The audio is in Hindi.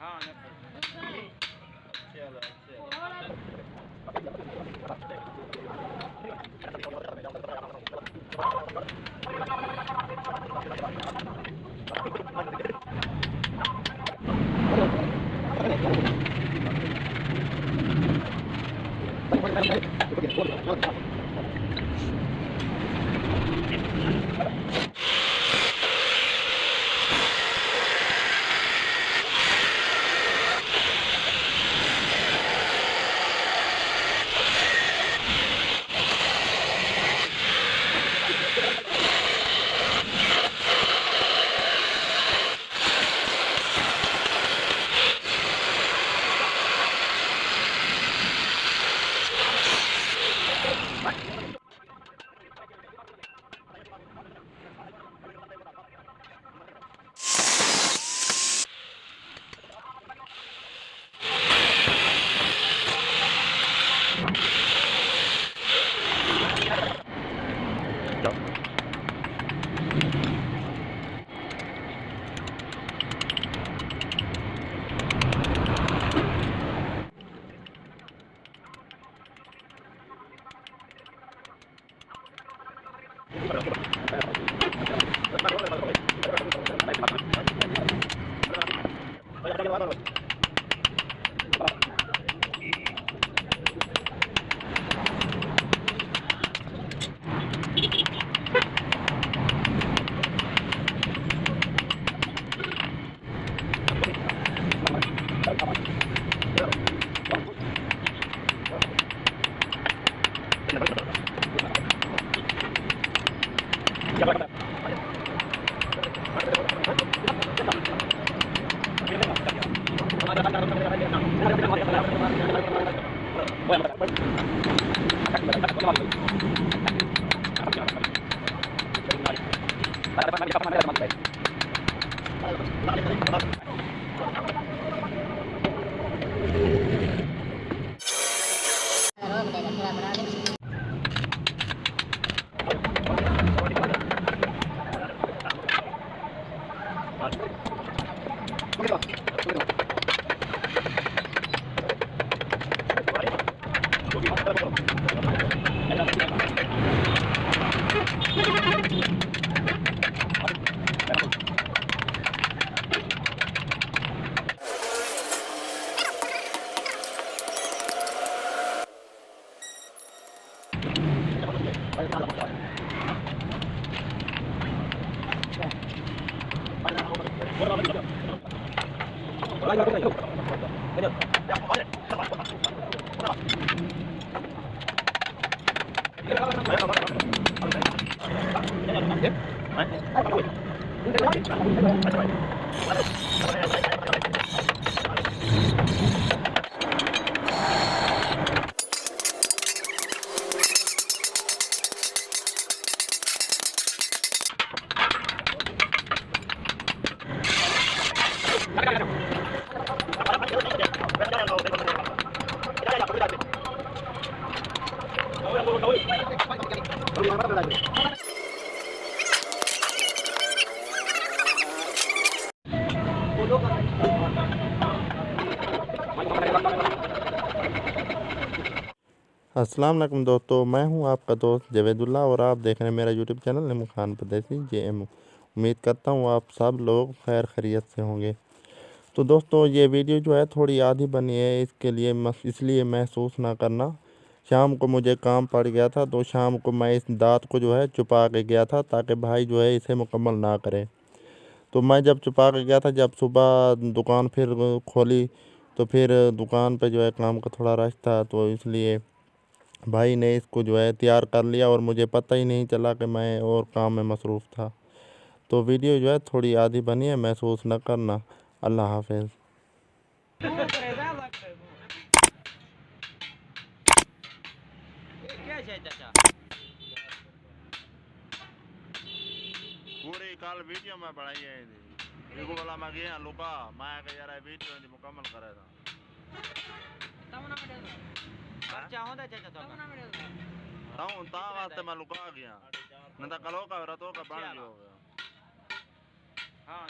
हाँ चलो अस्सलाम वालेकुम दोस्तों, मैं हूं आपका दोस्त जवेदुल्ला और आप देख रहे हैं मेरा यूट्यूब चैनल निमू खान परदेसी JM। उम्मीद करता हूं आप सब लोग खैर खैरियत से होंगे। तो दोस्तों ये वीडियो जो है थोड़ी आधी बनी है, इसके लिए इसलिए महसूस ना करना। शाम को मुझे काम पड़ गया था, तो शाम को मैं इस दांत को जो है छुपा के गया था ताकि भाई जो है इसे मुकम्मल ना करे। तो मैं जब छुपा के गया था, जब सुबह दुकान फिर खोली तो फिर दुकान पे जो है काम का थोड़ा रश था, तो इसलिए भाई ने इसको जो है तैयार कर लिया और मुझे पता ही नहीं चला कि मैं और काम में मसरूफ़ था। तो वीडियो जो है थोड़ी आधी बनी है, महसूस न करना। अल्लाह हाफ़िज़। पूरी कल वीडियो में बनाई है देखो वाला मैं गया लुका मैं के यार वीडियो ने मुकम्मल करे था तब ना मेरे खर्चा होता चाचा तब ना मेरे ता वास्ते मैं लुका गया न तो कलो का रतो का बन गया। हां